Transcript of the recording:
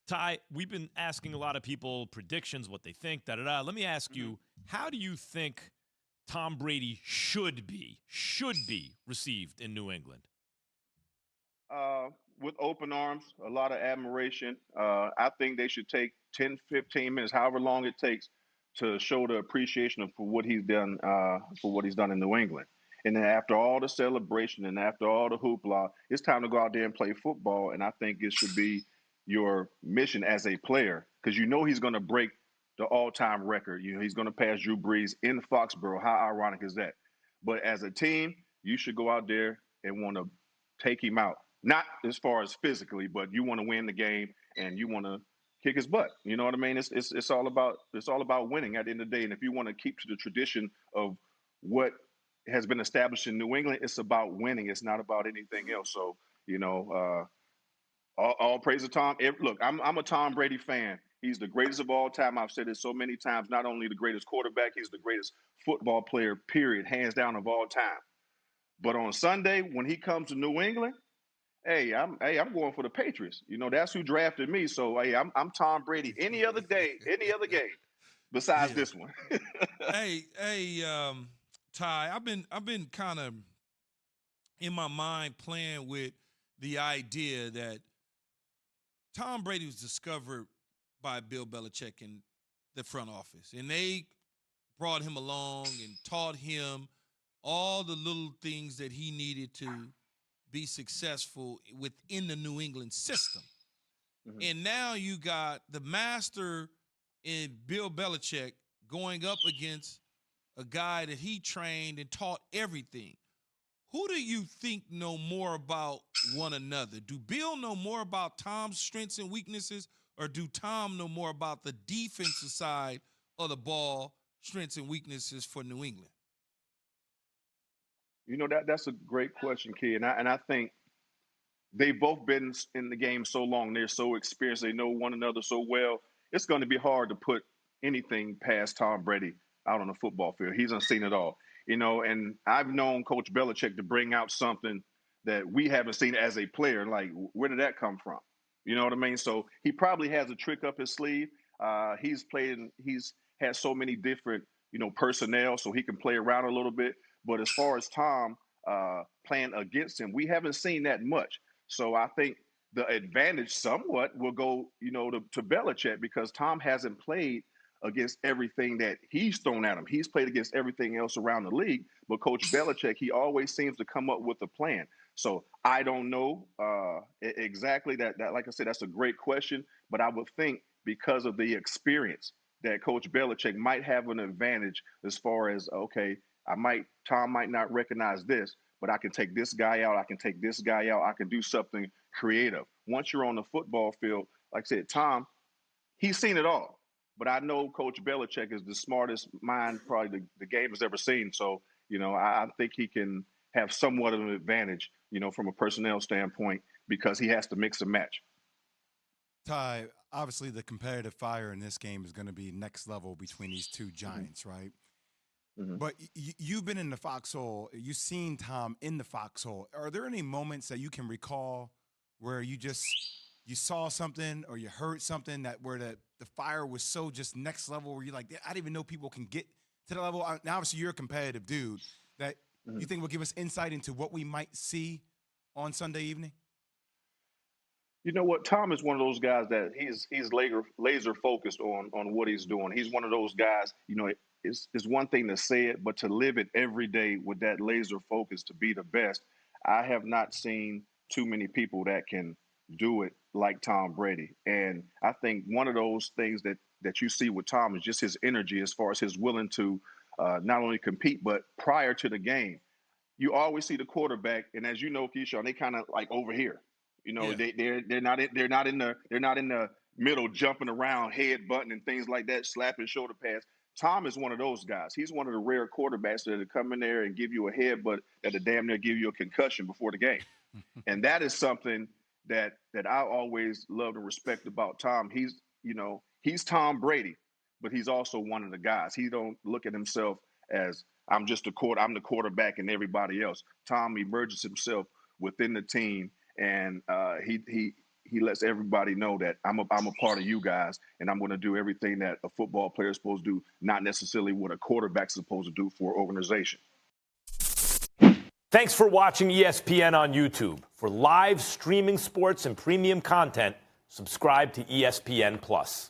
Ty, we've been asking a lot of people predictions, what they think, da-da-da. Let me ask you, how do you think Tom Brady should be received in New England? With open arms, a lot of admiration. I think they should take 10, 15 minutes, however long it takes, to show the appreciation of for what he's done in New England. And then after all the celebration and after all the hoopla, it's time to go out there and play football. And I think it should be your mission as a player because you know he's going to break the all-time record. You know he's going to pass Drew Brees in Foxborough. How ironic is that? But as a team, you should go out there and want to take him out. Not as far as physically, but you want to win the game and you want to kick his butt. You know what I mean? It's all about winning at the end of the day. And if you want to keep to the tradition of what has been established in New England, it's about winning. It's not about anything else. So all praise to Tom. Look, I'm a Tom Brady fan. He's the greatest of all time. I've said it so many times. Not only the greatest quarterback, he's the greatest football player. Period, hands down of all time. But on Sunday, when he comes to New England, I'm going for the Patriots. You know, that's who drafted me. So I'm Tom Brady any other day, any other game besides Yeah. this one. Hey, Ty, I've been kind of in my mind playing with the idea that Tom Brady was discovered by Bill Belichick in the front office, and they brought him along and taught him all the little things that he needed to be successful within the New England system. Mhm. And now you got the master in Bill Belichick going up against a guy that he trained and taught everything. Who do you think know more about one another? Do Bill know more about Tom's strengths and weaknesses, or do Tom know more about the defensive side of the ball, strengths and weaknesses for New England? You know that's a great question, kid. And I think they've both been in the game so long. They're so experienced. They know one another so well. It's going to be hard to put anything past Tom Brady out on the football field. He's unseen it all. You know, and I've known Coach Belichick to bring out something that we haven't seen as a player. Like, where did that come from? You know what I mean? So he probably has a trick up his sleeve. He's had so many different, personnel, so he can play around a little bit. But as far as Tom playing against him, we haven't seen that much. So I think the advantage somewhat will go, to Belichick because Tom hasn't played against everything that he's thrown at him. He's played against everything else around the league, but Coach Belichick, he always seems to come up with a plan. So I don't know exactly that. Like I said, that's a great question, but I would think because of the experience that Coach Belichick might have an advantage as far as okay, Tom might not recognize this, but I can take this guy out. I can take this guy out. I can do something creative. Once you're on the football field, like I said, Tom, he's seen it all. But I know Coach Belichick is the smartest mind probably the game has ever seen. So, I think he can have somewhat of an advantage, from a personnel standpoint because he has to mix and match. Ty, obviously the competitive fire in this game is going to be next level between these two Mm-hmm. giants, right? Mm-hmm. But you've been in the foxhole. You've seen Tom in the foxhole. Are there any moments that you can recall where you saw something or you heard something that where the fire was so just next level where you're like, I didn't even know people can get to the level. Now, obviously, you're a competitive dude that you Mm-hmm. think will give us insight into what we might see on Sunday evening. You know what? Tom is one of those guys that he's laser focused on what he's doing. He's one of those guys. It's one thing to say it, but to live it every day with that laser focus to be the best. I have not seen too many people that can do it like Tom Brady. And I think one of those things that you see with Tom is just his energy, as far as his willing to not only compete but prior to the game you always see the quarterback, and as you know, Keyshawn, they kind of like over here. Yeah. They're not in the middle jumping around, head button and things like that, slapping shoulder pads. Tom is one of those guys. He's one of the rare quarterbacks that come in there and give you a headbutt that'll damn near give you a concussion before the game. And that is something that I always loved and respect about Tom. He's Tom Brady, but he's also one of the guys. He don't look at himself as I'm the quarterback and everybody else. Tom emerges himself within the team, and he lets everybody know that I'm a part of you guys, and I'm going to do everything that a football player is supposed to do, not necessarily what a quarterback is supposed to do for an organization. Thanks for watching ESPN on YouTube. For live streaming sports and premium content, subscribe to ESPN+.